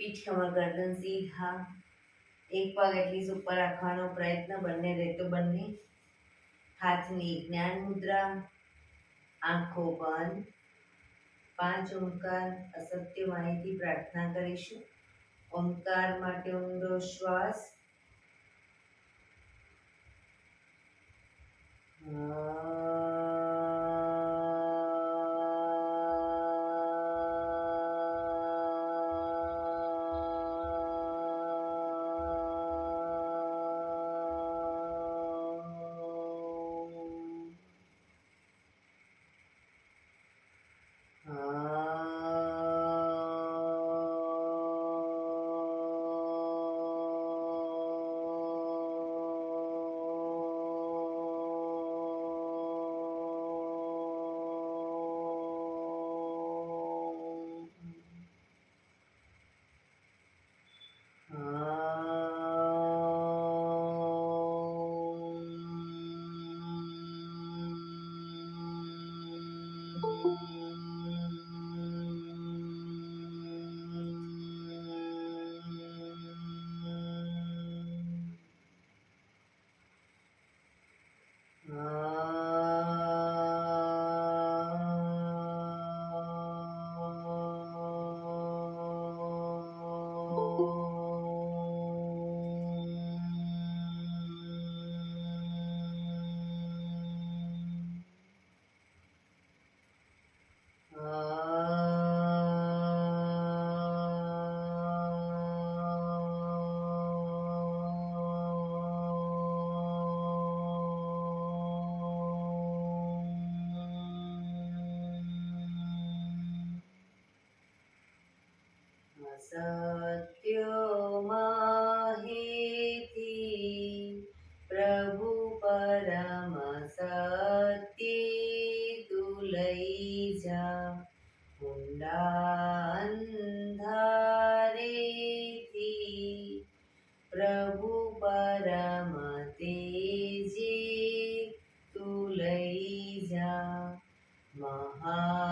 પીઠ કમર ગરદન સીધા. એક પગ એટલી ઉપર રાખવાનો પ્રયત્ન. બંને રહેતો બંને હાથની જ્ઞાન મુદ્રા. આંખો બંધ. 5 ઓમકાર અસત્ય માહિતી પ્રાર્થના કરીશું. ઓમકાર માટે ઊંડો શ્વાસ. સત્યમાહિતી પ્રભુ પરમ સત્ય તું લઈ જા. ઊંડા અંધારેથી પ્રભુ પરમ તેજે તું લઈ જા. મહામૃત્યુમાંથી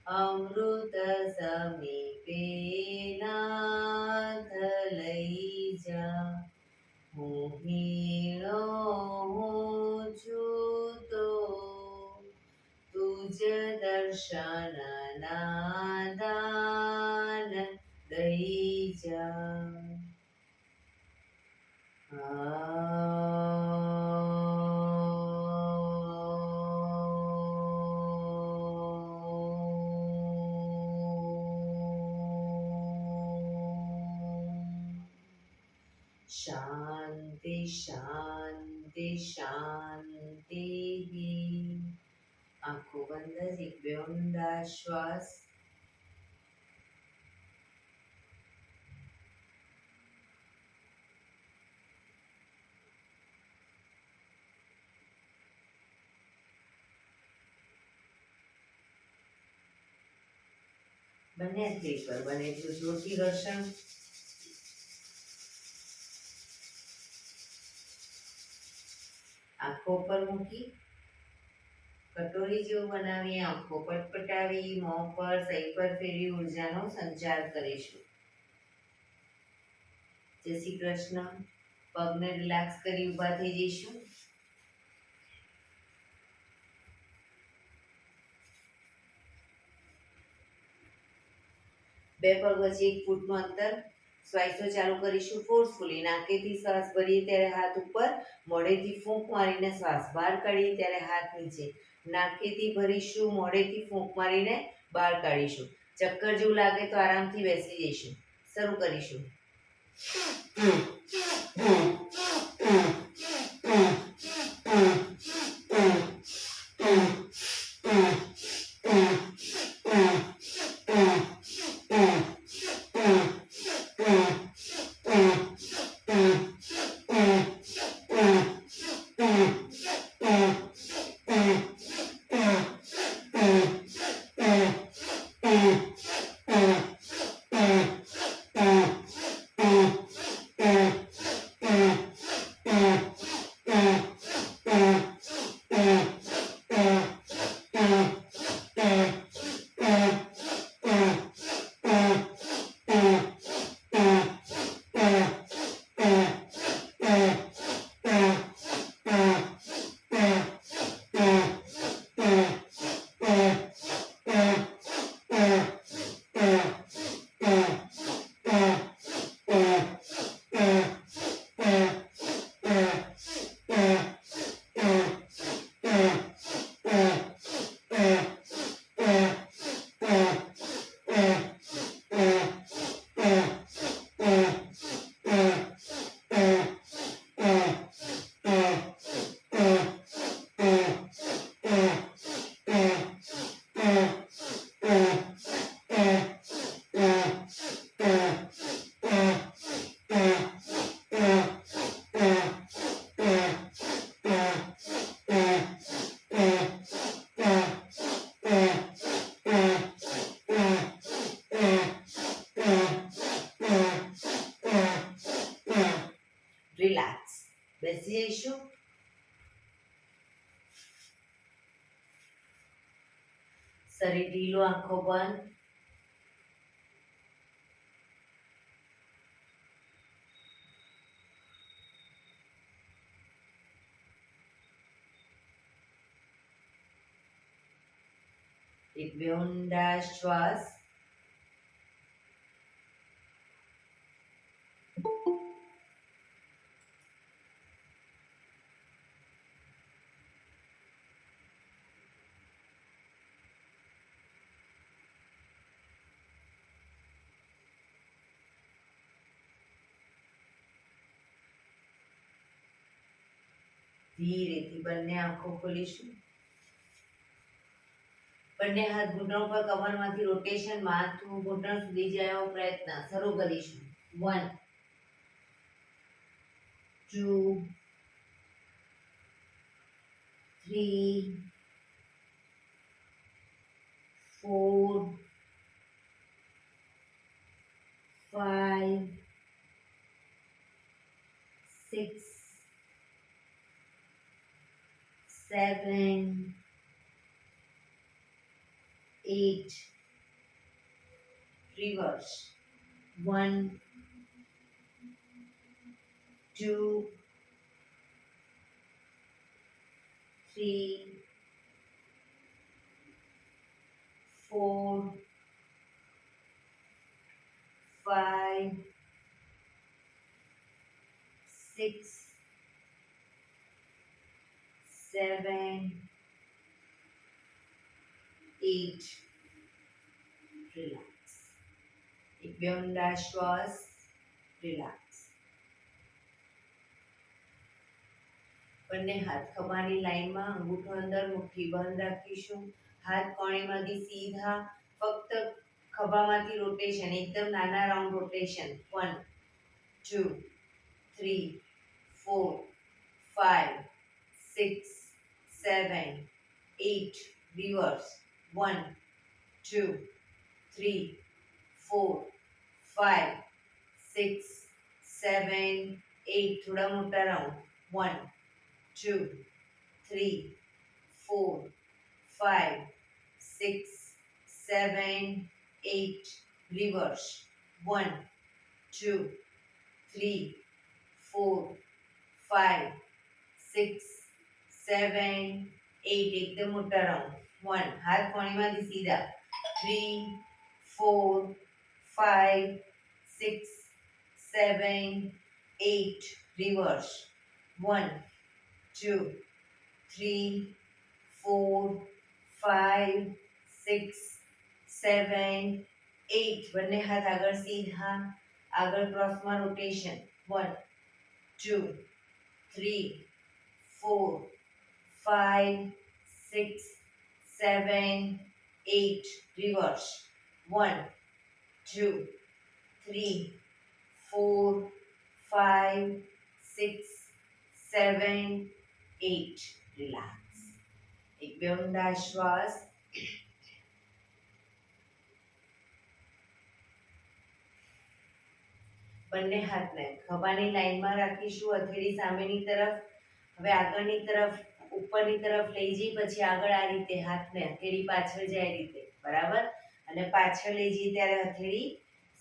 અમૃત સમીપે નાથ લઈ જા. હું હીણો હું છું તો તુજ દર્શન ના દાન દઈ જા. શાંતિ શાંતિ શાંતિ. આંખો બંધ. એક બે ઊંડા શ્વાસ. બંને હાથ પર બને એટલું જોરથી ઘર્ષણ. આંખો પર મૂકી કટોરી જેવું બનાવી આંખો પટપટાવી મોં પર સહી પર ફેરવી ઉર્જાનો સંચાર કરીશું. જય શ્રી કૃષ્ણ. પગને રિલેક્સ કરી ઊભા થઈ જઈશું. બે પગ વચ્ચે 1 ફૂટનું અંતર. શ્વાસો ચાલુ કરીશું ફોર્સફુલી. નાકેથી શ્વાસ ભરીએ ત્યારે હાથ ઉપર. મોઢેથી ફૂંક મારીને શ્વાસ બહાર કાઢીએ ત્યારે હાથ નીચે. નાકેથી ભરીશું, મોઢેથી ફૂંક મારીને બહાર કાઢીશું. ચક્કર જેવું લાગે તો આરામથી બેસી જઈશું. શરૂ કરીશું. રિલેક્સ. બેસી જઈશું. શરીર ઢીલું, આંખો બંધ. એક બે ઊંડા શ્વાસ. ધીરેથી બંને આંખો ખોલીશું. બંને હાથ ઘૂંટણ પર, કમરમાંથી રોટેશન, માથું ઘૂંટણ સુધી જાય એવો પ્રયત્ન શરૂ કરીશું. 1 2 3 4 5 6 7 8 reverse. 1 2 3 4 5 6 7 8 relax. એક બે ઊંડા શ્વાસ. રિલેક્સ. બંને હાથ ખભાની લાઈનમાં, અંગૂઠો અંદર, મુઠ્ઠી બંધ રાખીશું. હાથ કોણીમાંથી સીધા, ફક્ત ખભામાંથી રોટેશન, એકદમ નાના રાઉન્ડ રોટેશન. 1 2 3 4 5 6 7 8 reverse. 1 2 3 4 5 6 7 8 થોડા મોટા રાઉન્ડ. 1 2 3 4 5 6 7 8 reverse. 1 2 3 4 5 6 7 8 એકદમ મોટા રાઉન્ડ. 1 હાથ કોણીમાંથી સીધા. 3 4 5 6 7 8 reverse. 1 2 3 4 5 6 7 8 બંને હાથ આગળ સીધા, આગળ ક્રોસમાં રોટેશન. 1 2 3 4 5 6 7 8 reverse. 1 2 3 4 5 6 7 8 relax. એક બે ઊંડા શ્વાસ. બંને હાથને ખભાની લાઈનમાં રાખીશું, હથેળી સામેની તરફ. હવે આગળની તરફ, ઉપરની તરફ લઈ જઈ, પછી આગળ આ રીતે હાથને, હથેળી પાછળ જાય રીતે, બરાબર. અને પાછળ લઈ જઈએ ત્યારે હથેળી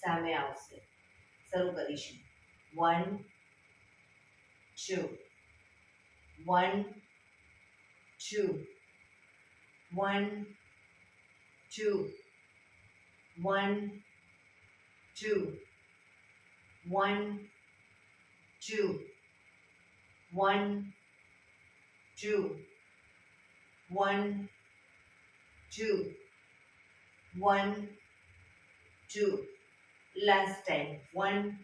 સામે આવશે. શરૂ કરીશું. 1 2 1 2 1 2 1 2 1 2 1 2 1 2 1 2 last time. 1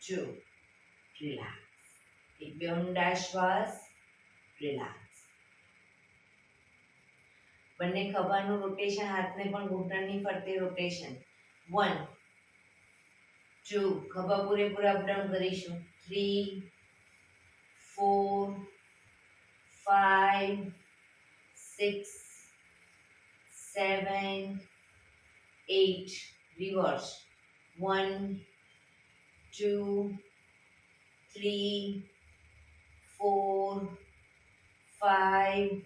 2 relax. એક બે ઊંડા શ્વાસ. રિલેક્સ. બંને ખભાનું રોટેશન, હાથને પણ ઘૂંટણની ફરતે રોટેશન. 1 2 ખભા પૂરેપૂરા અપડાઉન કરીશું. 3 4 5 6 7 8 reverse. 1 2 3, 4, 5,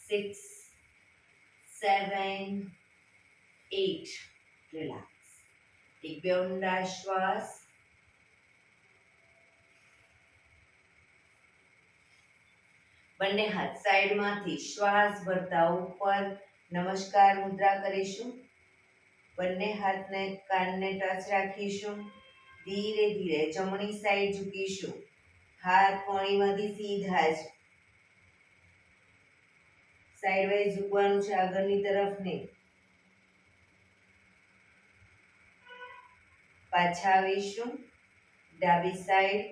6, 7, 8. રિલેક્સ. એક બે ઊંડા શ્વાસ. બંને હાથ સાઈડમાંથી શ્વાસ ભરતા ઉપર નમસ્કાર મુદ્રા કરીશું. બંને હાથને કાનને ટચ રાખીશું. ધીરે ધીરે જમણી સાઈડ ઝૂકીશું. હાથ કોણીમાંથી સીધા જ સાઈડ વાઇઝ ઝૂકવાનું છે, આગળની તરફ નહીં. પાછા આવીશું. ડાબી સાઈડ.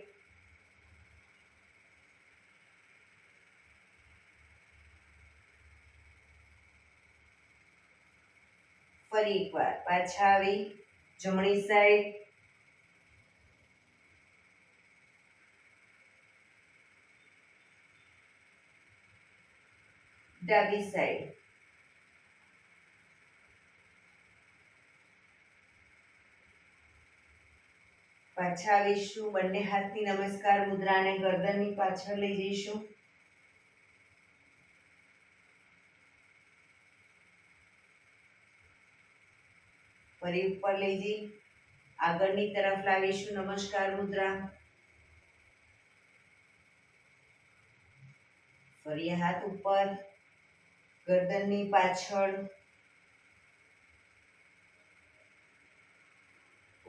ફરી એકવાર પાછા આવી જમણી સાઈડ. ડાબી સાઈડ. પાછા આવીશું. બંને હાથની નમસ્કાર મુદ્રાને ગરદનની પાછળ લઈ જઈશું. ફરી ઉપર લઈ જઈ આગળની તરફ લાવીશું નમસ્કાર મુદ્રા. ફરી હાથ ઉપર, ગરદનની પાછળ,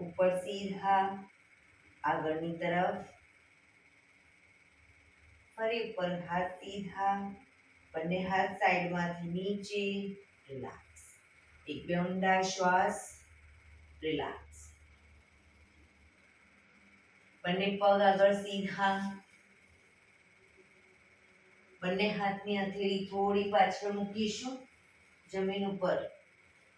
ઉપર સીધા, આગળની તરફ. ફરી ઉપર હાથ સીધા, બંને હાથ સાઈડમાંથી નીચે. રિલેક્સ. એક બે ઊંડા શ્વાસ. રિલેક્સ. બંને પગ આગળ સીધા. બંને હાથની હથેળી થોડી પાછળ મૂકીશું જમીન ઉપર.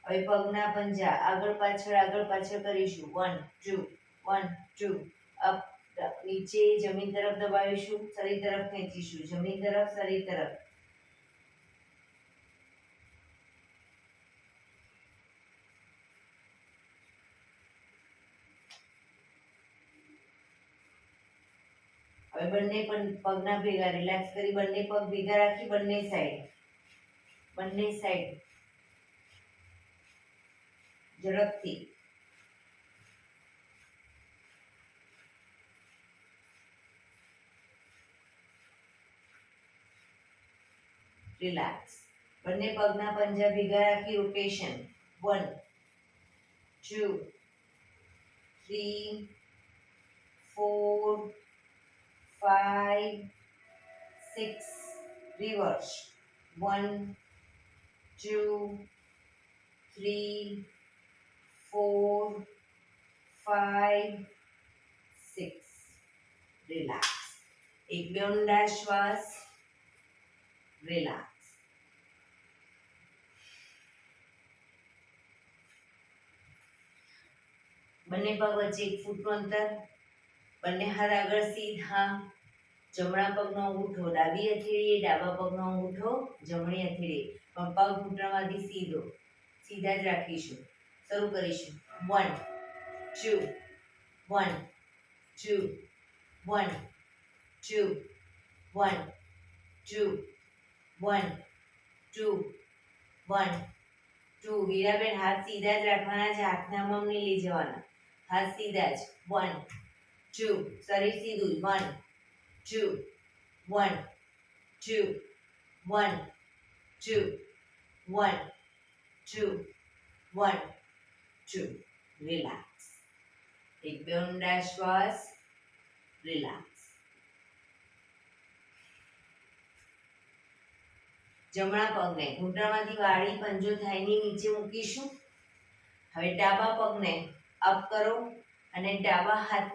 હવે પગના પંજા આગળ પાછળ કરીશું. 1 2 1 2 અપ. નીચે જમીન તરફ દબાવીશું, શરીર તરફ ખેંચીશું. જમીન તરફ, શરીર તરફ. હવે બંને પગના ભેગા રિલેક્સ કરી બંને પગ ભેગા રાખી બંને સાઈડ ઝડપથી. રિલેક્સ. બંને પગના પંજા ભેગા રાખી રોટેશન. 1 2 3 4 5 6. રિવર્સ. 1 2 3 4 5 6. રિલેક્સ. એક બે ઊંડા શ્વાસ. રિલેક્સ. બંને પગ વચ્ચે 1 ફૂટનું અંતર. બંને હાથ આગળ સીધા. જમણા પગનો અંગૂઠો ડાબી હથેળીએ, ડાબા પગનો અંગૂઠો જમણી હથેળીએ. પણ પગ ઘૂંટણમાંથી સીધા જ રાખીશું. શરૂ કરીશું. 1 2 1 2 1 2 1 2 1 2 1 2. વીરાબેન હાથ સીધા જ રાખવાના છે, હાથના મમ નહીં લઈ જવાના. હાથ સીધા જ. 1 2. શરીર સીધું. 1 2 1 2 1 2 1 2 1 2. રિલેક્સ. એક બે ઊંડા શ્વાસ. રિલેક્સ. જમણા પગને ઘૂંટણમાંથી વાળી પંજો થાઈની નીચે મૂકીશું. હવે ડાબા પગને અપ કરો અને ડાબા હાથ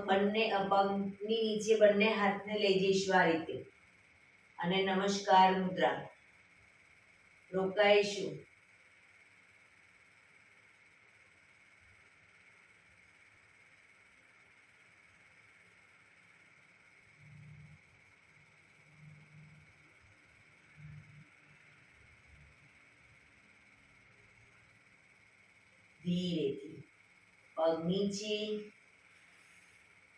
બંને પગની નીચે બંને હાથને લઈ જઈશું આ રીતે. અને નમસ્કાર મુદ્રા. રોકાઈશું. ધીરેથી પગ નીચે,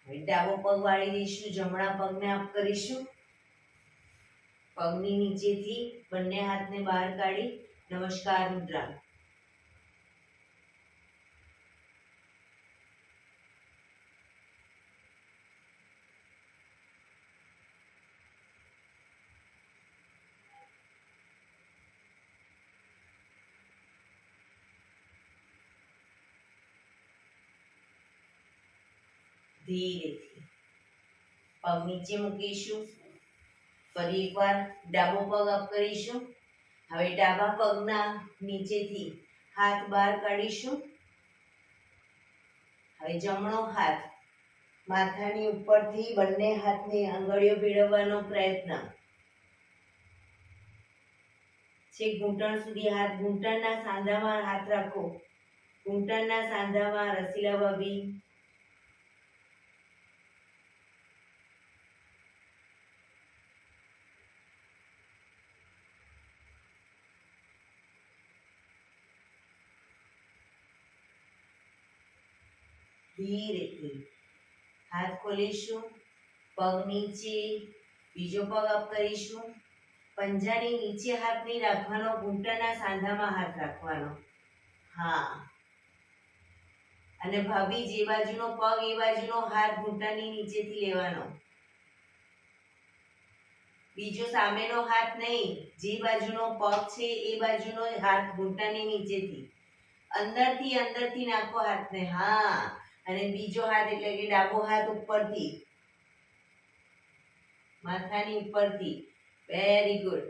હવે ડાબો પગ વાળી દઈશું, જમણા પગને અપ કરીશું, પગની નીચેથી બંને હાથને બહાર કાઢી નમસ્કાર મુદ્રા. ધીરેથી પગ નીચે મૂકીશું. ફરી એકવાર ડાબો પગ અપ કરીશું. હવે ડાબા પગના નીચેથી હાથ બહાર કાઢીશું. હવે જમણો હાથ માથાની ઉપરથી બંને હાથની આંગળીઓ ભેળવવાનો પ્રયત્ન. છેક ઘૂંટણ સુધી હાથ, ઘૂંટણના સાંધામાં હાથ રાખો. ઘૂંટણના સાંધામાં રસીલા ભાભી. ધીરેથી હાથ ખોલીશું. પગ નીચે, બીજો પગ અપ કરીશું. પંજાની નીચે હાથ નહીં રાખવાનો, ઘૂંટણના સાંધામાં હાથ રાખવાનો. હા, અને ભાભી જે બાજુનો પગ એ બાજુનો હાથ ઘૂંટણની નીચેથી લેવાનો. બીજો સામેનો હાથ નહીં, જે બાજુનો પગ છે એ બાજુનો હાથ ઘૂંટણની નીચેથી. અંદરથી નાખો હાથને. હા, અને બીજો હાથ એટલે કે ડાબો હાથ ઉપરથી, માથાની ઉપરથી. Very good.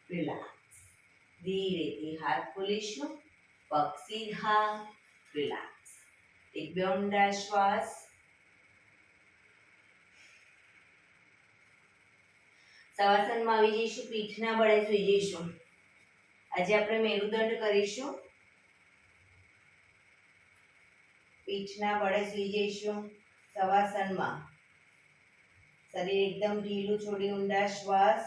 રિલેક્સ. ધીરેથી હાથ ખોલીશું. પગ સીધા. રિલેક્સ. એક બે ઊંડા શ્વાસ. શવાસનમાં આવી જઈશું. પીઠના બળે સૂઈ જઈશું. આજે આપણે મેરુદંડ કરીશું. પીઠના બળે સૂઈ જઈશું શવાસનમાં. શરીર એકદમ ઢીલું છોડી ઊંડા શ્વાસ.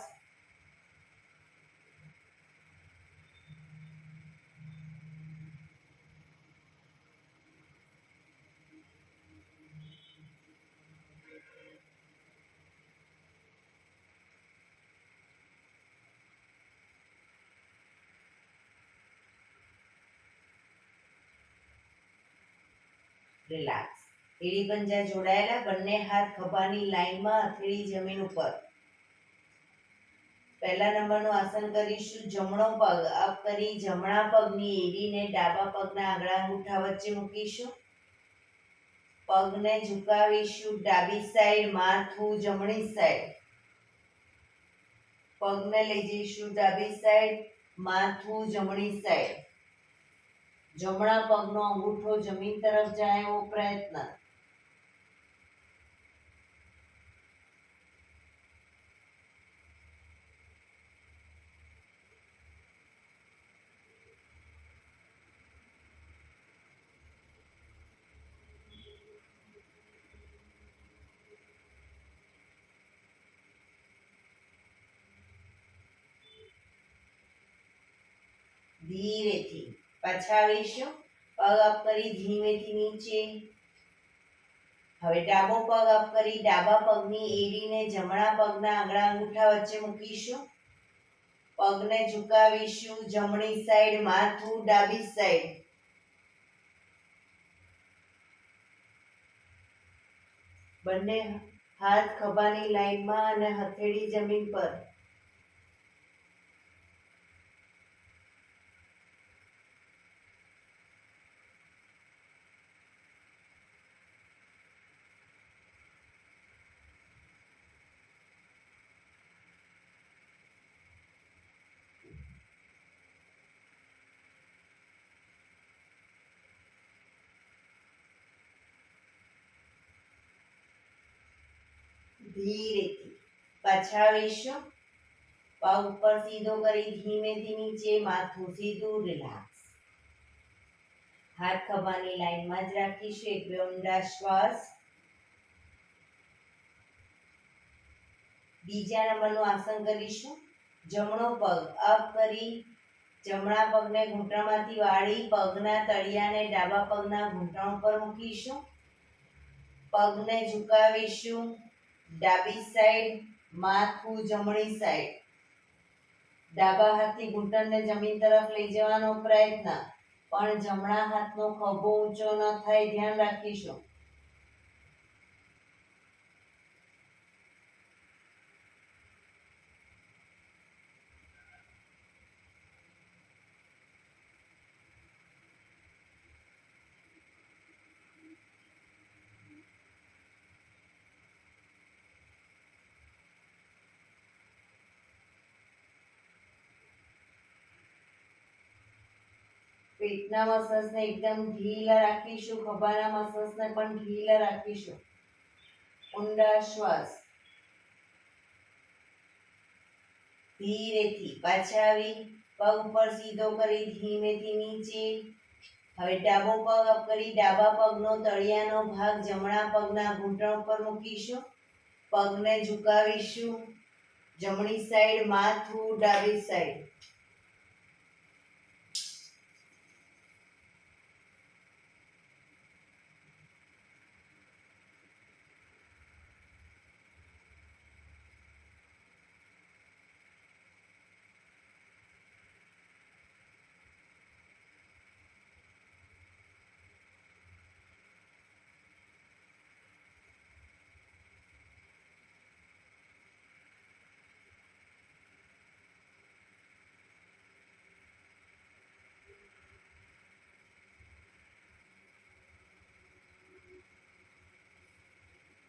રિલેક્સ. એડી પંજા જોડાયેલા. બંને હાથ ખભાની લાઈનમાં, હથેળી જમીન ઉપર. પહેલા નંબરનું આસન કરીશું. જમણો પગ અપ કરી જમણા પગની એડીને ડાબા પગના આંગળા અંગૂઠા વચ્ચે મૂકીશું. પગને ઝુકાવીશું ડાબી સાઈડ, માથું જમણી સાઈડ. પગને લઈ જઈશું ડાબી સાઈડ, માથું જમણી સાઈડ. જમણા પગનો અંગૂઠો જમીન તરફ જાય એવો પ્રયત્ન. ધીરેથી પાછા આવીશું. પગ અપ કરી ધીમેથી નીચે. હવે ડાબો પગ અપ કરી ડાબા પગની એડીને જમણા પગના આંગળા અંગૂઠા વચ્ચે મૂકીશું. પગને ઝુકાવીશું જમણી સાઈડ, માથું ડાબી સાઈડ. બંને હાથ ખભાની લાઈનમાં અને હથેળી જમીન પર. ધીરેથી પાછા આવીશું. પગ ઉપર સીધો કરી ધીમેથી નીચે, માથું સીધું. રિલેક્સ. હાથ ખભાની લાઈનમાં જ રાખીશું. એક બે ઊંડા શ્વાસ. બીજા નંબરનું આસન કરીશું. જમણો પગ અપ કરી જમણા પગને ઘૂંટણમાંથી વાળી પગના તળિયાને ડાબા પગના ઘૂંટણ ઉપર મૂકીશું. પગને ઝુકાવીશું ડાબી સાઈડ, માથું જમણી સાઈડ. ડાબા હાથથી ઘૂંટણને જમીન તરફ લઈ જવાનો પ્રયત્ન, પણ જમણા હાથનો ખભો ઊંચો ન થાય, ધ્યાન રાખીશું. પેટના મસલ્સને એકદમ ઢીલા રાખીશું, ખભાના મસલ્સને પણ ઢીલા રાખીશું. ઊંડા શ્વાસ. ધીરેથી પાછા આવી પગ ઉપર સીધો કરી ધીમેથી નીચે. હવે ડાબો પગ અપ કરી ડાબા પગનો તળિયાનો ભાગ જમણા પગના ઘૂંટણ ઉપર મૂકીશું. પગને ઝુકાવીશું જમણી સાઈડ, માથું ડાબી સાઈડ.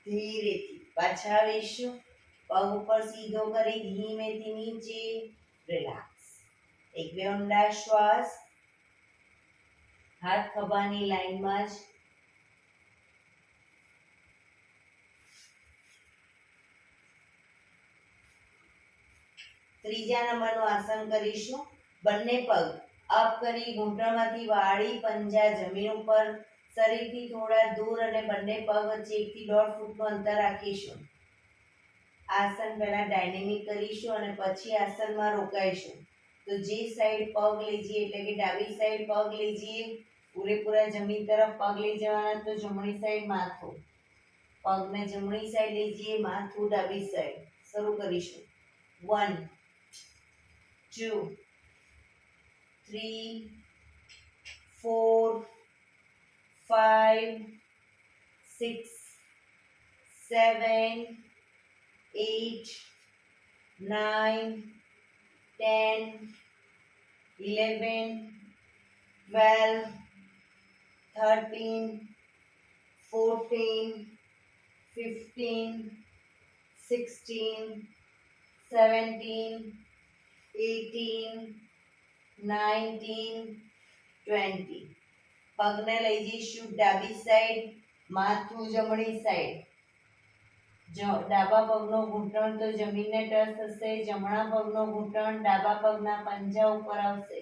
ધીરેથી પાછા આવીશું. પગ ઉપર સીધો કરી ધીમેથી નીચે. રિલેક્સ. એક બે ઊંડા શ્વાસ. હાથ ખભાની લાઈનમાં જ. ત્રીજા નંબરનું આસન કરીશું. બંને પગ અપ કરી ઘૂંટણમાંથી વાળી પંજા જમીન ઉપર, શરીરથી થોડા દૂર અને બંને પગ વચ્ચે 1 થી 1.5 ફૂટનું અંતર રાખીશું. આસન પહેલા ડાયનેમિક કરીશું અને પછી આસનમાં રોકાઈશું. તો જે સાઈડ પગ લઈ જઈએ એટલે કે ડાબી સાઈડ પગ લઈ જઈએ, પૂરેપૂરા જમીન તરફ પગ લઈ જવાના, તો જમણી સાઈડ માથું. પગને જમણી સાઈડ લઈ જઈએ, માથું ડાબી સાઈડ. શરૂ કરીશું. 1 2 3 4 5 6 7 8 9 10 11 12 13 14 15 16 17 18 19 20. પગને લઈ જઈશું ડાબી સાઈડ, માથું જમણી સાઈડ. ડાબા પગનો ઘૂંટણ તો જમીનને ટચ થશે, જમણા પગનો ઘૂંટણ ડાબા પગના પંજા ઉપર આવશે.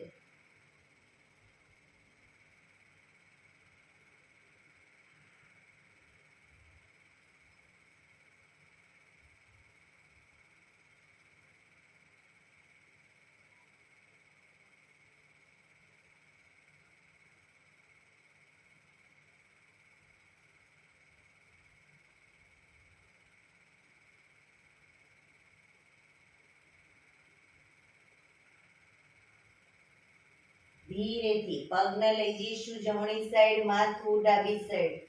ધીરેથી પગને લઈ જઈશું જમણી સાઈડ, માથું ડાબી સાઈડ.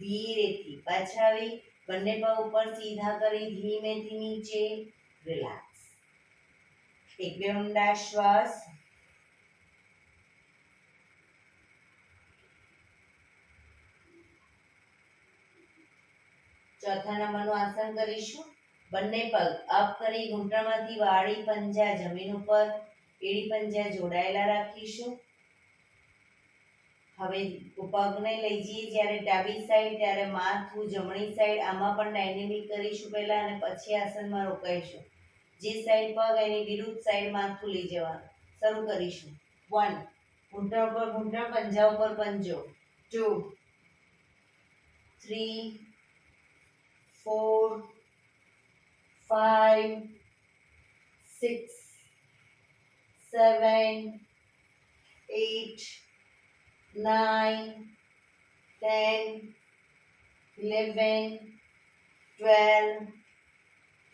ધીરેથી પાછા આવી બંને પગ ઉપર સીધા કરી ધીમેથી નીચે. રિલેક્સ. એક બે ઊંડા શ્વાસ. ચોથા નંબરનું આસન કરીશું. બંને પગ અપ કરી ઘૂંટણમાંથી વાળી પંજા જમીન ઉપર, એડી પંજા જોડાયેલા રાખીશું. હવે પગને લઈ જઈએ જ્યારે ડાબી સાઈડ ત્યારે માથું જમણી સાઈડ, આમાં પણ ડાયનેમિક કરીશું પહેલા અને પછી આસનમાં રોકાઈશું. જે સાઈડ પગ એની વિરુદ્ધ સાઈડ માથું લઈ જવાનું. શરૂ કરીશું. 1, ઘૂંટણ ઉપર ઘૂંટણ, પંજા ઉપર પંજો. 2, 3, 4, 5, 6, 7, 8, 9, 10, 11, 12,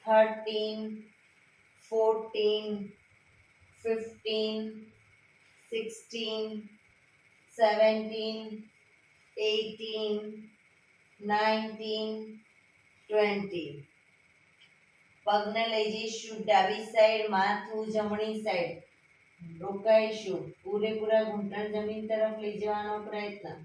13, 14, 15, 16, 17, 18, 19, 20. પગને લઈ જઈશું ડાબી સાઈડ, માથું જમણી સાઈડ, રોકાઈશું. પૂરેપૂરા ઘૂંટણ જમીન તરફ લઈ જવાનો પ્રયત્ન.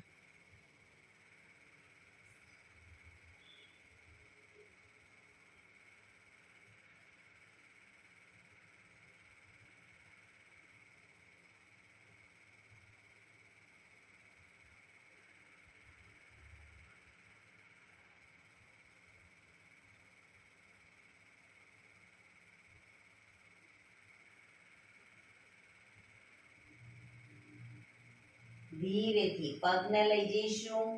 ધીરેથી પગને લઈ જઈશું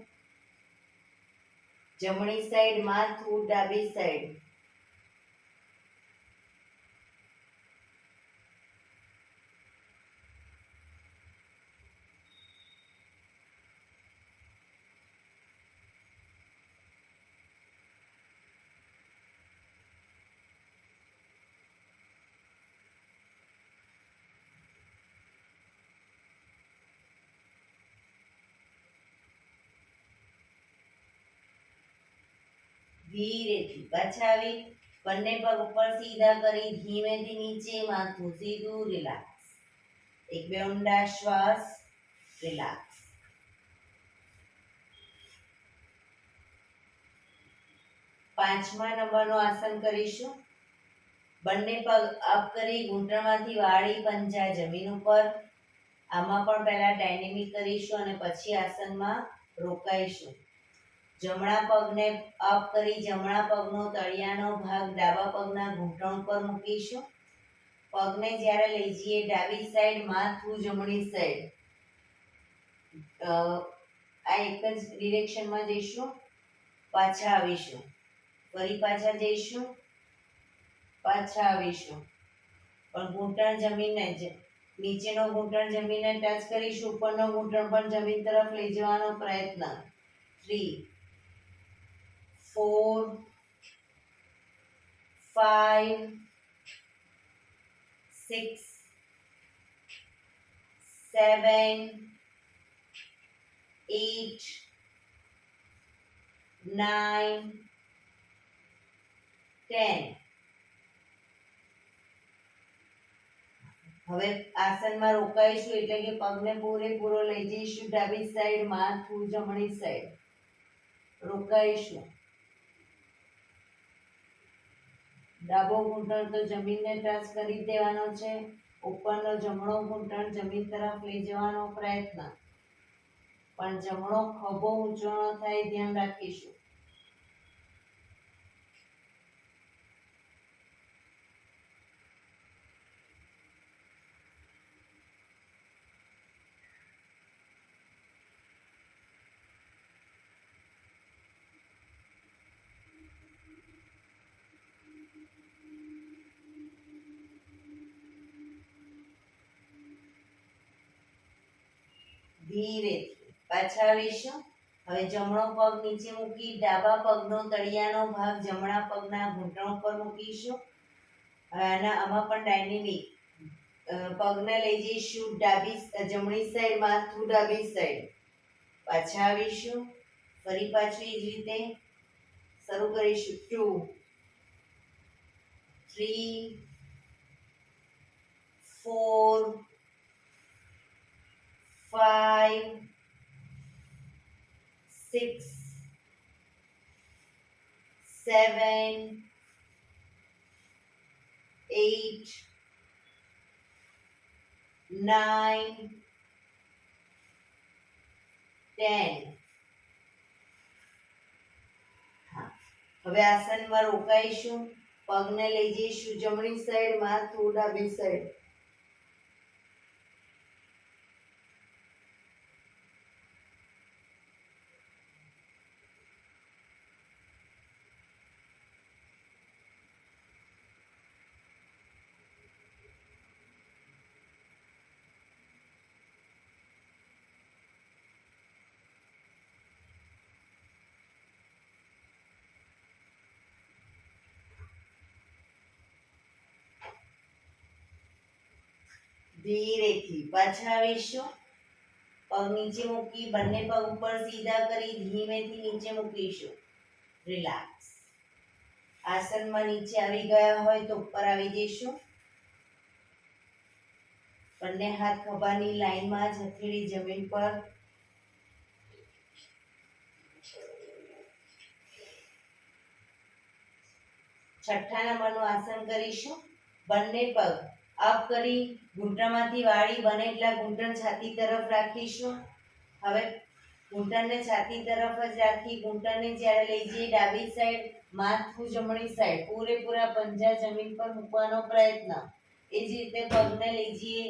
જમણી સાઈડ, માથું ડાબી સાઈડ. ધીરેથી પાછા આવી બંને પગ ઉપર સીધા કરી ધીમેથી નીચે, માથું સીધું, રિલેક્સ. એક બે ઊંડા શ્વાસ, રિલેક્સ. પાંચમા નંબરનું આસન કરીશું. બંને પગ અપ કરી ઘૂંટણમાંથી વાળી પંજા જમીન ઉપર, આમાં પણ પહેલા ડાયનેમિક કરીશું અને પછી આસનમાં રોકાઈશું. જમણા પગને અપ કરી જમણા પગનો તળિયાનો ભાગ ડાબા પગના ઘૂંટણ ઉપર મૂકીશું. પગને જ્યારે લઈ જઈએ ડાબી સાઈડ, માથું જમણી સાઈડ, આ એક જ ડિરેક્શનમાં જઈશું. પાછા આવીશું, ફરી પાછા જઈશું, પાછા આવીશું. પણ ઘૂંટણ જમીનને નીચેનો ઘૂંટણ જમીનને ટચ કરીશું, ઉપરનો ઘૂંટણ પણ જમીન તરફ લઈ જવાનો પ્રયત્ન. 3, 4, 5, 6, 7, 8, 9, 10. હવે આસનમાં રોકાઈશું એટલે કે પગને પૂરેપૂરો લઈ જઈશું ડાબી સાઈડ, માથું જમણી સાઈડ, રોકાઈશું. ડાબો ઘૂંટણ તો જમીનને ટચ કરી દેવાનો છે. ઉપરનો જમણો ઘૂંટણ જમીન તરફ લઈ જવાનો પ્રયત્ન, પણ જમણો ખભો ઊંચો ન થાય, ધ્યાન રાખીશું. ધીરેથી પાછા આવીશું. હવે જમણો પગ નીચે મૂકી ડાબા પગનો તળિયાનો ભાગ જમણા પગના ઘૂંટણ ઉપર મૂકીશું. અને આમાં પણ ડાયનેમિક. પગને લઈ જઈશું જમણી સાઈડ, માથું ડાબી સાઈડ, પાછા આવીશું. ફરી પાછું એ જ રીતે શરૂ કરીશું. 2, 3, 4, 5, 6, 7 8 9 10. હવે આસનમાં રોકાઈશું. પગને લઈ જઈશું જમણી સાઈડ, માથું ડાબી સાઈડ. ધીરેથી પાછા આવીશું. પગ નીચે મૂકી બંને પગ ઉપર સીધા કરી ધીમેથી નીચે મૂકીશું. રિલેક્સ. આસનમાં નીચે આવી ગયા હોય તો ઉપર આવી જઈશું. બંને હાથ ખભાની લાઈનમાં જ, હથેળી જમીન પર. છઠ્ઠા નંબરનું આસન કરીશું. બંને પગ અપ કરી ઘૂંટણમાંથી વાળી બને એટલા ઘૂંટણ છાતી તરફ રાખીશું. હવે ઘૂંટણને છાતી તરફ જ રાખી ઘૂંટણને જ્યારે લઈ જઈએ ડાબી સાઈડ, માથું જમણી સાઈડ, પૂરેપૂરા પંજા જમીન પર મૂકવાનો પ્રયત્ન. એ જ રીતે પગને લઈ જઈએ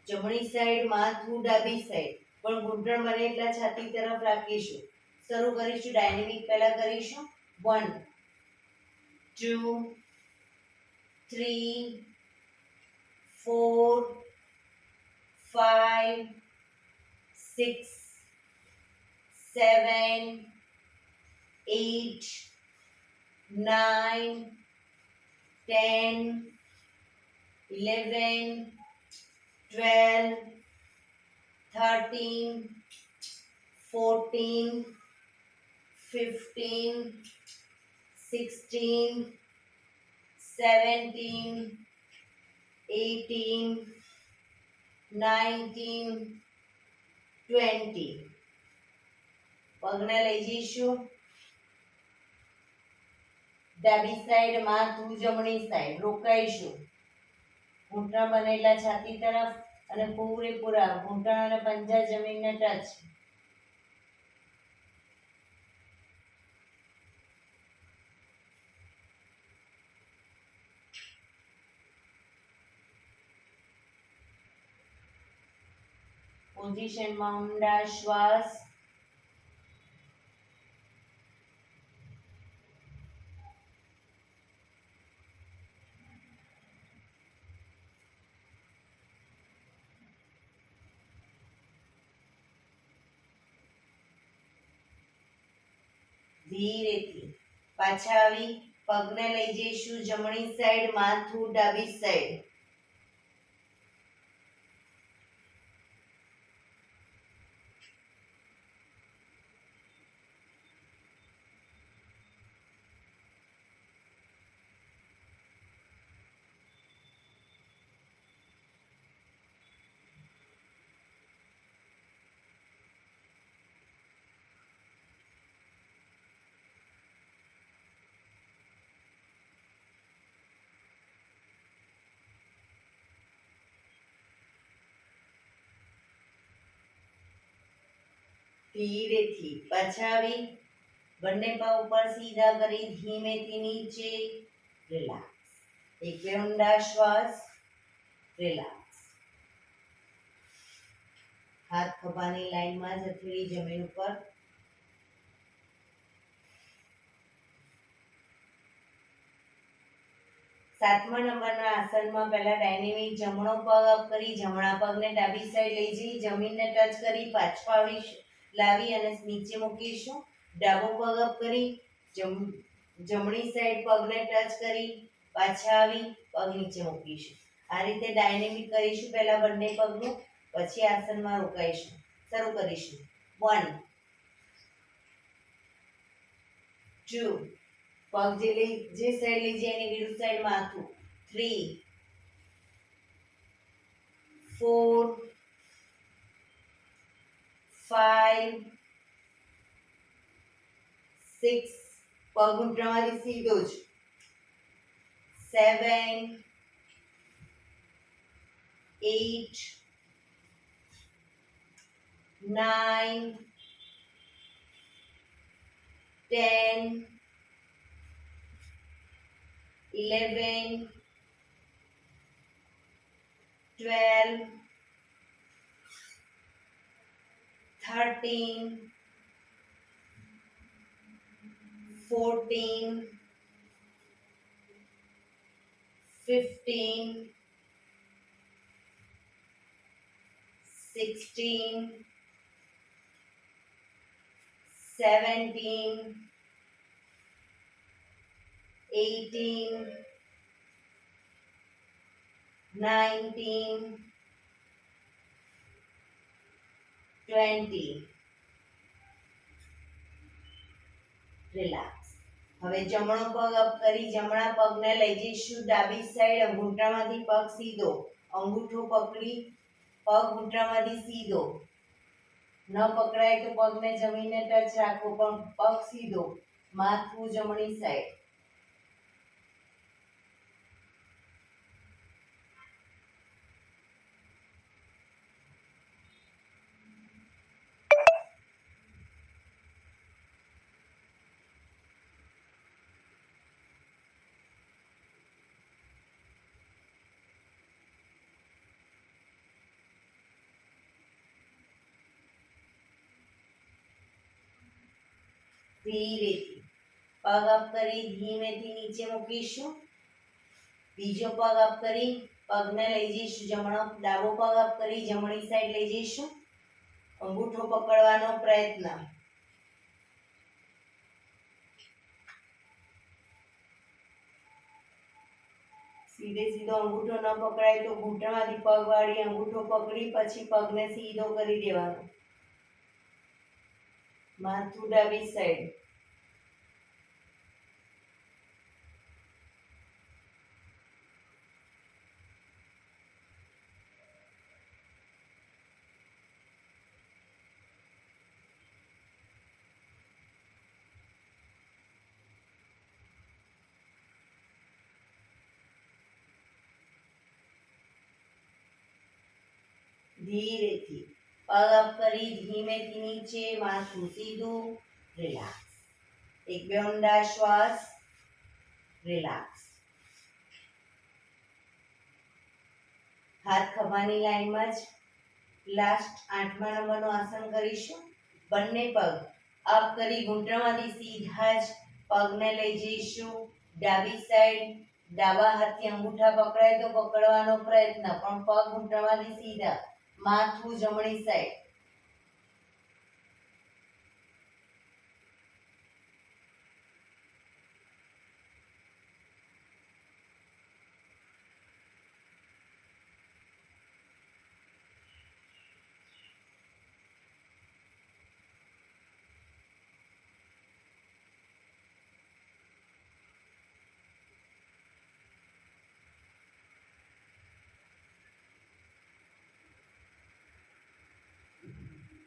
જમણી સાઈડ, માથું ડાબી સાઈડ, પણ ઘૂંટણ બને એટલા છાતી તરફ રાખીશું. શરૂ કરીશું. ડાયનેમિક પહેલા કરીશું. 1 2 3 4 5 6 7 8 9 10 11 12 13 14 15 16 17 18 19 20. પગને લઈ જઈશું ડાબી સાઈડ, માથું જમણી સાઈડ. રોકાઈશું. ઘૂંટણ બનેલા છાતી તરફ અને પૂરેપૂરા ઘૂંટણ અને પંજા જમીનને ટચ. પોઝિશનમાં ઊંડા શ્વાસ. ધીરેથી પાછા આવી પગને લઈ જઈશું જમણી સાઈડ, માથું ડાબી સાઈડ. ધીરેથી પાછા આવી બંને પગ ઉપર સીધા કરી ધીમેથી નીચે. રિલેક્સ. એક બે ઊંડા શ્વાસ. રિલેક્સ. હાથ ખભાની લાઈનમાં જ, હથેળી જમીન ઉપર. સાતમા નંબરના આસનમાં પહેલા ડાયનેમિક જમણો પગ અપ કરી જમણા પગને ડાબી સાઈડ લઈ જઈ જમીનને ટચ કરી પાછો લાવી અને નીચે મૂકીશું. ડાબો પગ અપ કરી જમણી સાઈડ પગને ટચ કરી પાછા આવી પગ નીચે મૂકીશું. આ રીતે ડાયનેમિક કરીશું. પહેલા બંને પગનું, પછી આસનમાં રોકાઈશું. શરૂ કરીશું. 1 2 પગ જે સાઈડ લઈ જાય એની વિરુદ્ધ સાઈડ માથું. 3 4 5 6 પગ ઘૂંટણમાંથી સીધો જ. 7 8 9 10 11 12 13 14 15 16 17 18 19 20 રિલેક્સ. હવે જમણો પગ અપ કરી જમણા પગને લઈ જઈશું ડાબી સાઈડ. ઘૂંટણમાંથી પગ સીધો, અંગૂઠો પકડી પગ ઘૂંટણમાંથી સીધો. ન પકડાય તો પગને જમીનને ટચ રાખવો, પણ પગ સીધો, માથું જમણી સાઈડ. ધીરેથી પગ અપ કરી ધીમેથી નીચે મૂકીશું. બીજો પગ અપ કરી પગને લઈ જઈશું જમણો. ડાબો પગ અપ કરી જમણી સાઈડ લઈ જઈશું. અંગૂઠો પકડવાનો પ્રયત્ન. સીધે સીધો અંગૂઠો ન પકડાય તો ઘૂંટણમાંથી પગ વાળી અંગૂઠો પકડી પછી પગને સીધો કરી દેવાનો. માથું ડાબી સાઈડ. ધીરેથી પગ અપ કરી ધીમેથી નીચે, માથું સીધું, રિલેક્સ. એક બે ઊંડા શ્વાસ, રિલેક્સ. હાથ ખભાની લાઈનમાં જ. લાસ્ટ 8મા નંબરનું આસન કરીશું. બંને પગ અપ કરી ઘૂંટણમાંથી સીધા જ પગને લઈ જઈશું ડાબી સાઈડ. ડાબા હાથથી અંગૂઠા પકડાય તો પકડવાનો પ્રયત્ન, પણ પગ ઘૂંટણમાંથી સીધા, માથું જમણી સાઈડ.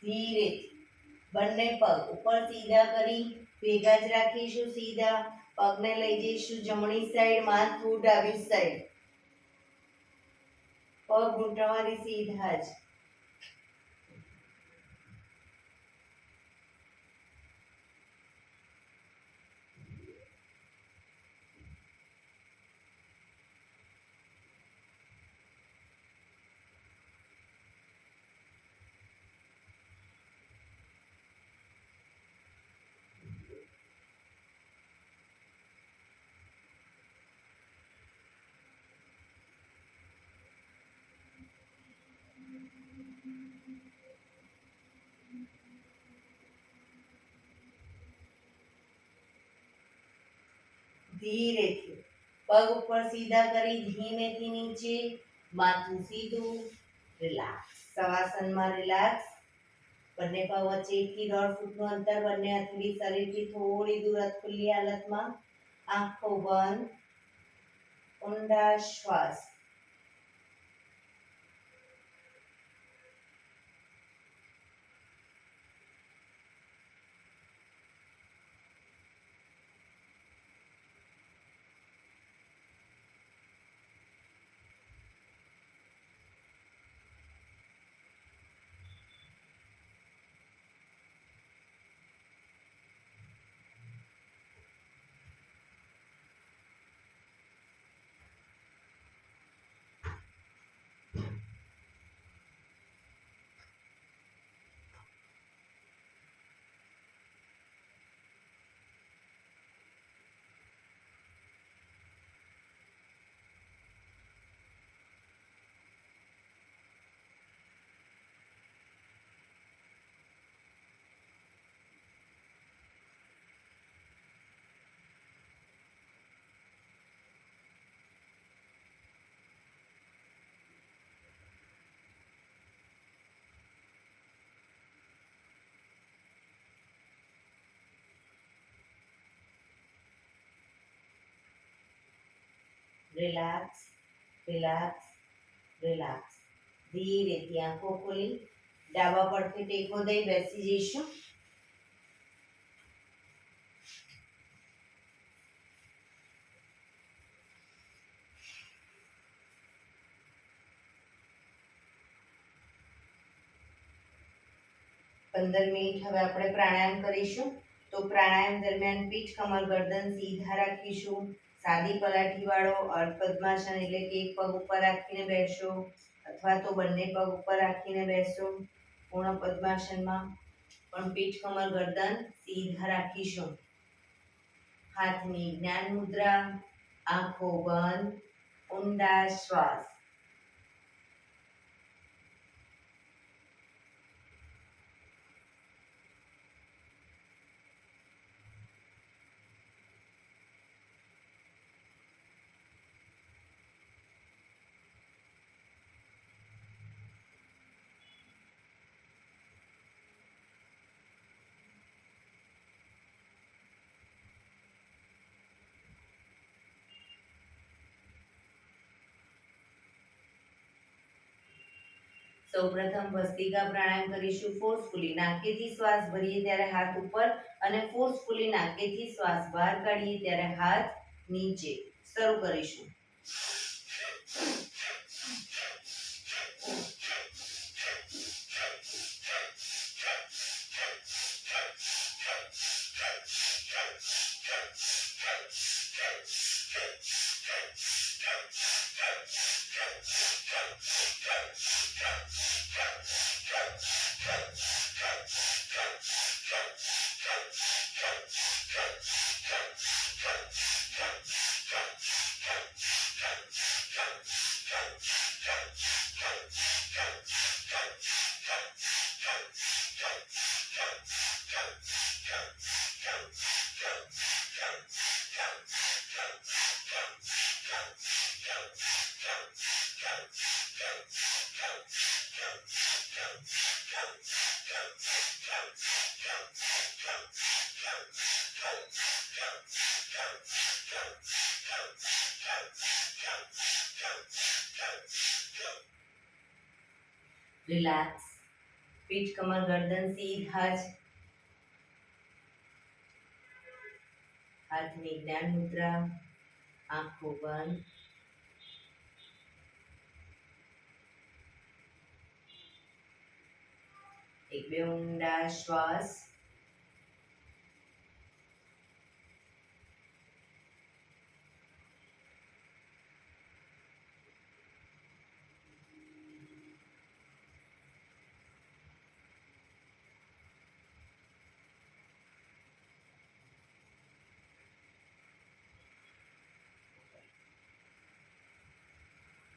ધીરેથી બંને પગ ઉપર સીધા કરી ભેગા જ રાખીશું. સીધા પગને લઈ જઈશું જમણી સાઈડ, માથું ડાબી સાઈડ. પગ ઘૂંટણમાંથી સીધા જ. ધીરેથી પગ ઉપર સીધા કરી ધીમેથી નીચે, માથું સીધું, રિલેક્સ. શવાસનમાં રિલેક્સ. બંને પગ વચ્ચે 1 થી 1.5 ફૂટનું અંતર. બંને હથેળી શરીરથી થોડી દૂર ખુલ્લી હાલતમાં. આંખો બંધ. ઊંડા શ્વાસ. Relax, relax, relax. ધીરેથી આંખો ખોલી ડાબા પડખે ટેકો દઈ બેસી જઈશું. પંદર મિનિટ હવે આપણે પ્રાણાયામ કરીશું. તો પ્રાણાયામ દરમિયાન પીઠ, કમર, ગરદન સીધા રાખીશું. સાદી પલાઠી વાળો અર્ધ પદ્માસન એટલે કે એક પગ ઉપર રાખીને બેસો અથવા તો બંને પગ ઉપર રાખીને બેસો. પૂર્ણ પદ્માસનમાં પણ પીઠ, કમર, ગરદન સીધા રાખીશું. હાથની જ્ઞાન મુદ્રા, આંખો બંધ, ઊંડા શ્વાસ. સૌપ્રથમ ભસ્ત્રિકા પ્રાણાયામ કરીશું. ફોર્સફુલી નાકેથી શ્વાસ ભરીએ ત્યારે હાથ ઉપર અને ફોર્સફુલી નાકેથી શ્વાસ બહાર કાઢીએ ત્યારે હાથ નીચે. શરૂ કરીશું. રિલેક્સ. પીઠ, કમર, ગરદન સીધા જ. હાથની જ્ઞાન મુદ્રા, આંખો બંધ. એક બે ઊંડા શ્વાસ.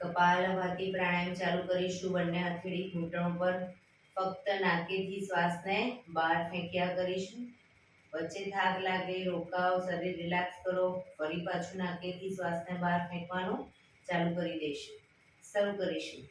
કપાલભાતી પ્રાણાયામ ચાલુ કરીશું. બંને હથેળી ઘૂંટણ પર. ફક્ત નાકેથી શ્વાસને બહાર ફેંક્યા કરીશું. વચ્ચે થાક લાગે, રોકાવ, શરીર રિલેક્સ કરો. ફરી પાછું નાકેથી શ્વાસને બહાર ફેંકવાનું ચાલુ કરી દઈશું. શરૂ કરીશું.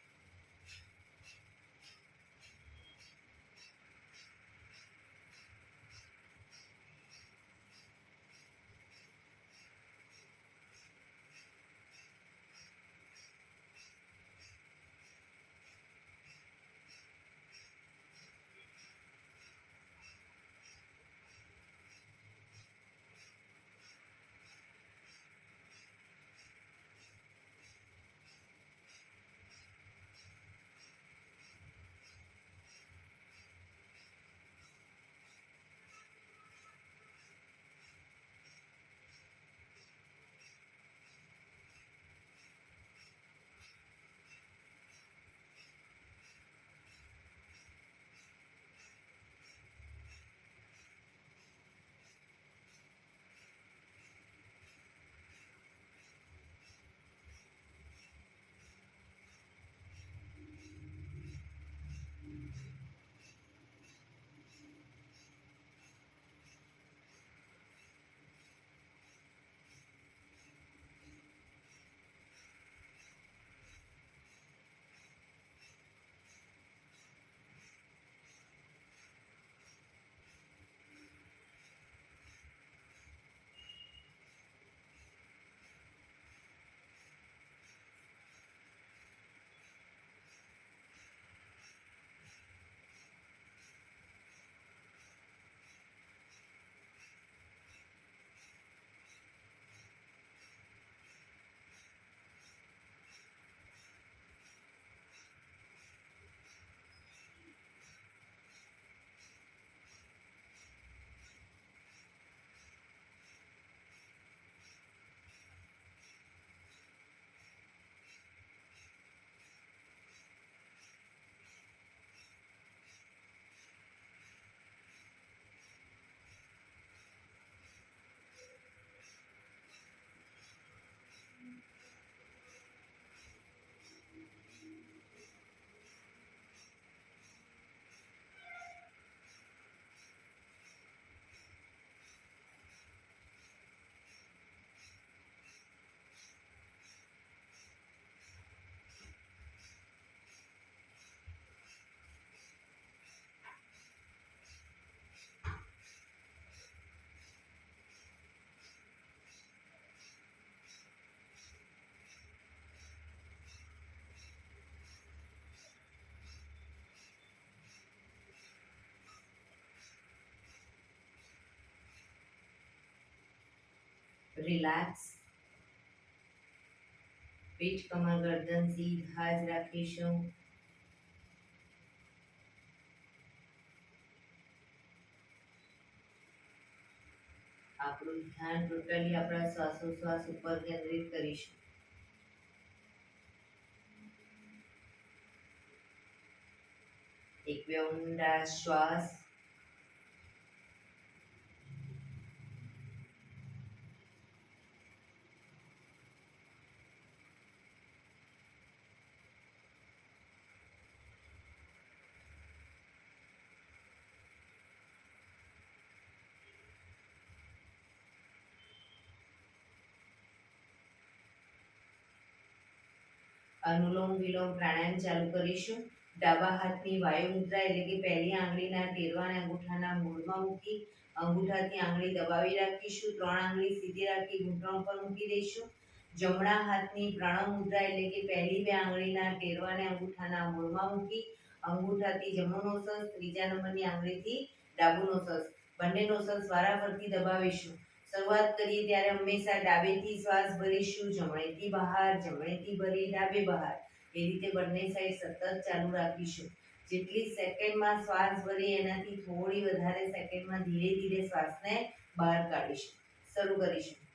રિલેક્સ. પીઠ, કમર, ગરદન સીધા જ રાખીશું. આપણું ધ્યાન ટોટલી આપણા શ્વાસોશ્વાસ ઉપર કેન્દ્રિત કરીશું. એક બે ઊંડા શ્વાસ. અનુલોમ વિલોમ પ્રાણાયામ ચાલુ કરીશું. ડાબા હાથની વાયુ મુદ્રા એટલે કે પહેલી આંગળીના ટેરવાને અંગૂઠાના મૂળમાં મૂકી અંગૂઠાથી આંગળી દબાવી રાખીશું. 3 આંગળી સીધી રાખી ઘૂંટણ પર મૂકી દઈશું. જમણા હાથની પ્રણવ મુદ્રા એટલે કે પહેલી 2 આંગળીના ટેરવાને અંગૂઠાના મૂળમાં મૂકી અંગૂઠાથી જમણો નોસસ, ત્રીજા નંબરની આંગળીથી ડાબુ નોસસ, બંને નોસસ વારાફરતી દબાવીશું. શરૂઆત કરીએ ત્યારે હંમેશા ડાબેથી શ્વાસ ભરીશું, જમણેથી બહાર, જમણેથી ભરી ડાબે બહાર. એ રીતે બંને સાઈડ સતત ચાલુ રાખીશું. જેટલી સેકન્ડમાં શ્વાસ ભરીએ એનાથી થોડી વધારે સેકન્ડમાં ધીરે ધીરે શ્વાસને બહાર કાઢીશું. શરૂ કરીશું.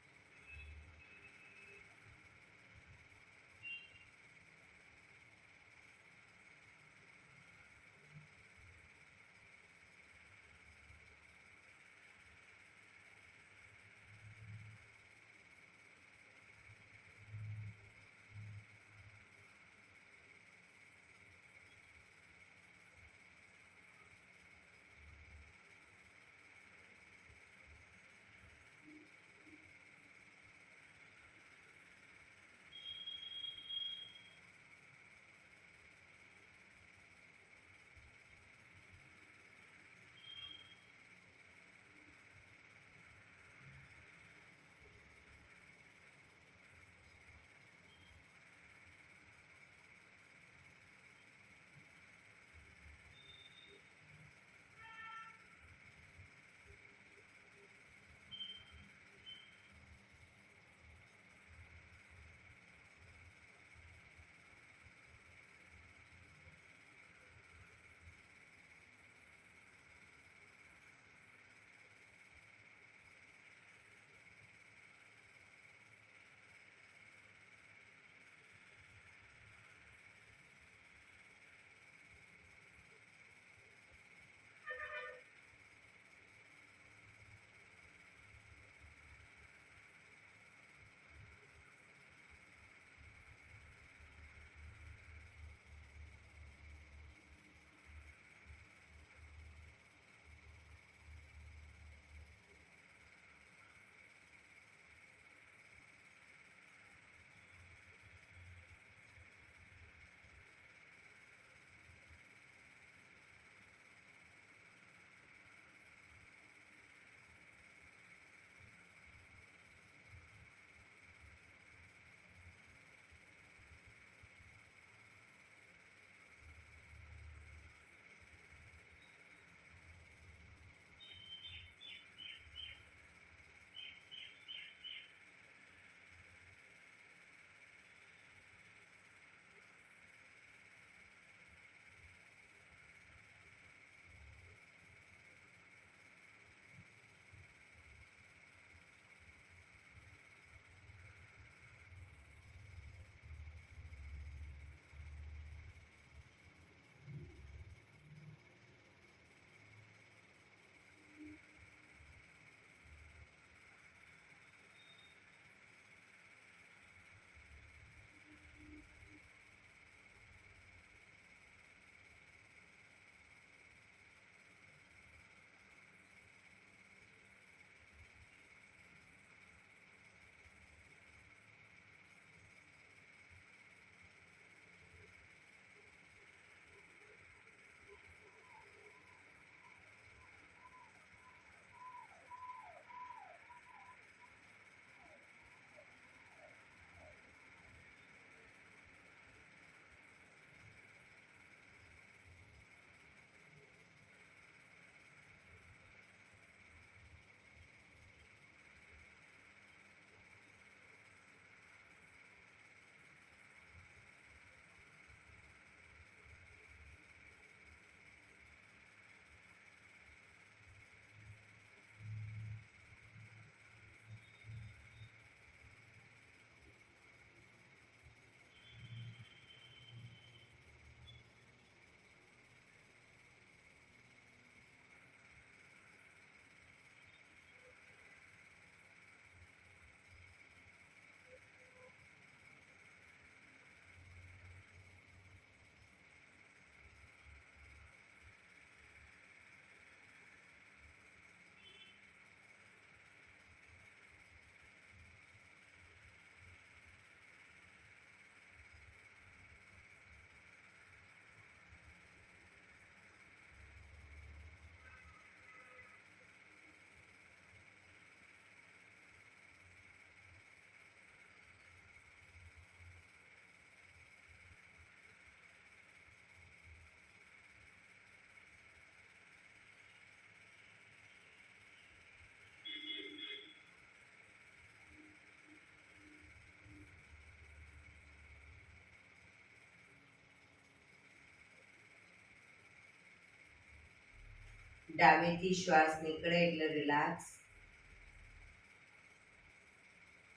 ડાબેથી શ્વાસ નીકળે એટલે રિલેક્સ.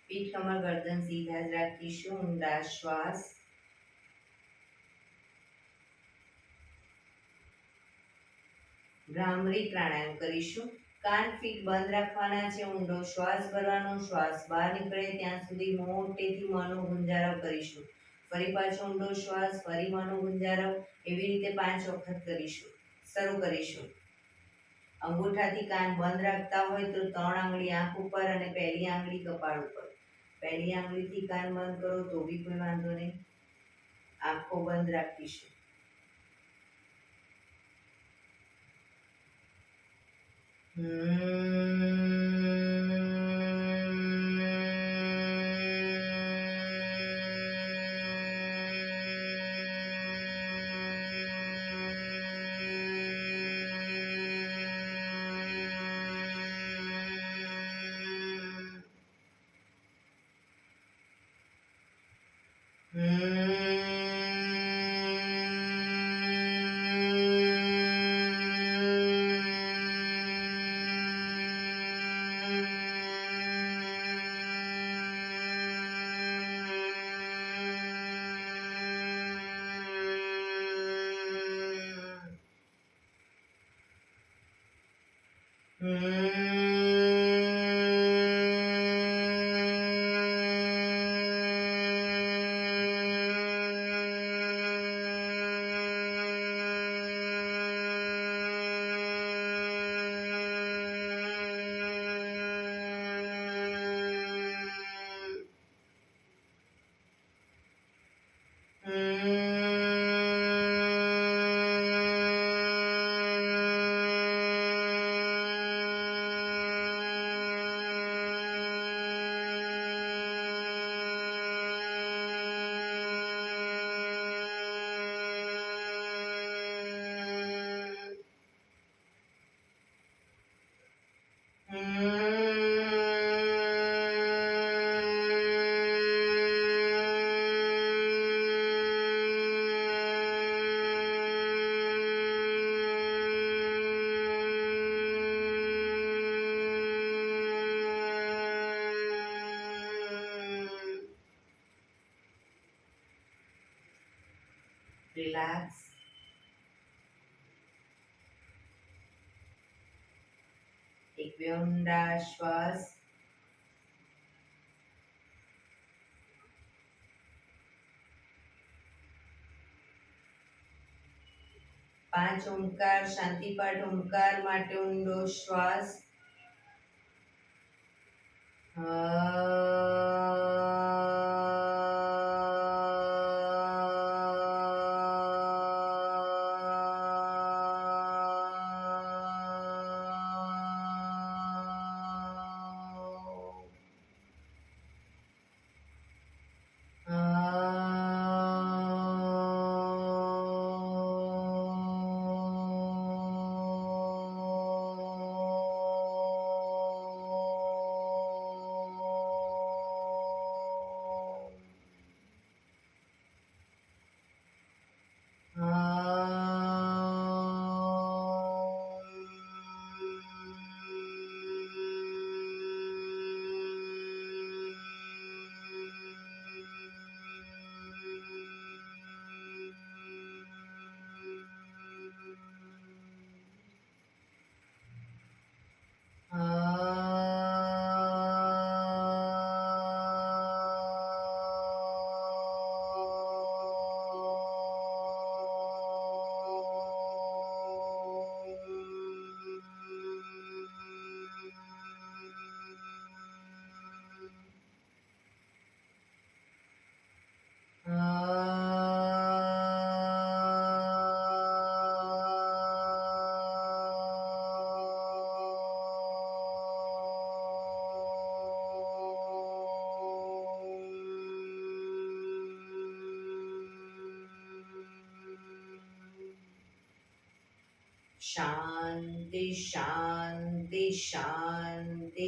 પીઠ કમર ગરદન સીધા જ રાખીશું. ઊંડા શ્વાસ. ભ્રામરી પ્રાણાયામ કરીશું. કાન ફીટ બંધ રાખવાના છે. ઊંડો શ્વાસ ભરવાનો. શ્વાસ બહાર નીકળે ત્યાં સુધી મોટેથી મોંનો ગુંજારવ કરીશું. ફરી પાછો ઊંડો શ્વાસ. ફરી મોંનો ગુંજારવ. એવી રીતે 5 વખત કરીશું. શરૂ કરીશું. અંગૂઠાથી કાન બંધ રાખતા હોય તો 3 આંગળી આંખ ઉપર અને પહેલી આંગળી કપાળ ઉપર. પહેલી આંગળીથી કાન બંધ કરો તો બી કોઈ વાંધો નહીં. આંખો બંધ રાખીશું. Relax. એક બે ઊંડા શ્વાસ. પાંચ ઓમકાર શાંતિપાઠ ઓમકાર માટે ઊંડો શ્વાસ. શાંતિ શાંતિ શાંતિ.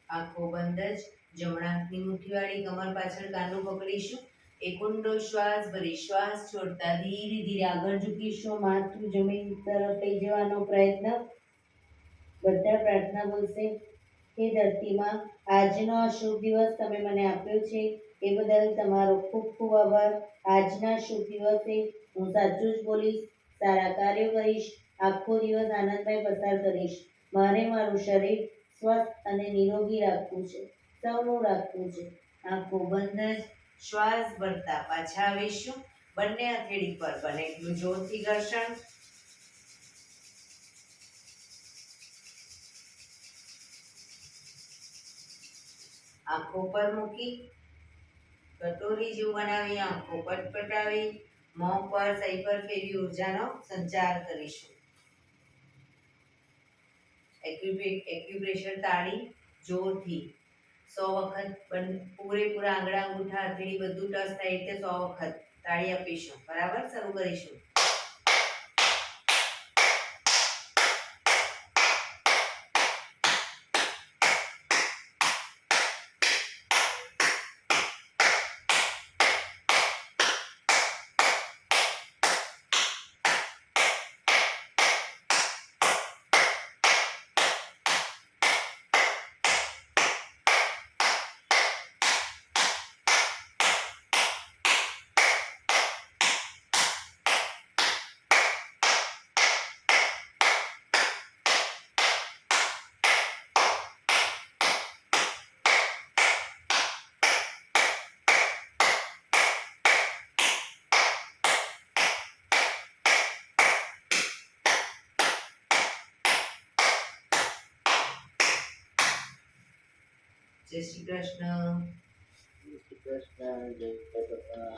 આંખો બંધ જ. જમણા હાથની મુઠ્ઠી વાળી કમર પાછળ કાંડું પકડીશું. એક ઊંડો શ્વાસ ભરી શ્વાસ છોડતા ધીરે ધીરે આગળ ઝૂકીશું. માથું જમીન તરફ લઈ જવાનો પ્રયત્ન. બધા પ્રાર્થના બોલશે. હે ધરતીમાં, આજનો આ શુભ દિવસ તમે મને આપ્યો છે એ બદલ તમારો ખૂબ ખૂબ આભાર. આજના શુભ દિવસે હું સાચું જ બોલીશ, સારા કાર્યો કરીશ, આખો દિવસ આનંદમય પસાર કરીશ. મારે મારું શરીર સ્વસ્થ અને નિરોગી રાખવું છે, સૌનું રાખવું છે. આંખો બંધ જ શ્વાસ ભરતા પાછા આવીશું. બંને હથેળી પર બને એટલું જોરથી ઘર્ષણ. આંખો પર મૂકી કટોરી જેવું બનાવી આંખો પટપટાવી મોં પર સહી પર ફેરવી ઉર્જાનો સંચાર કરીશું. એક્યુપ્રેશર તાળી જોરથી 100 વખત પૂરેપૂરા આંગળા અંગૂઠા હથેળી બધું ટચ થાય એટલે 100 વખત તાળી આપીશું. બરાબર, શરૂ કરીશું. જય શ્રી કૃષ્ણ. જય શ્રી કૃષ્ણ. જય બાપા.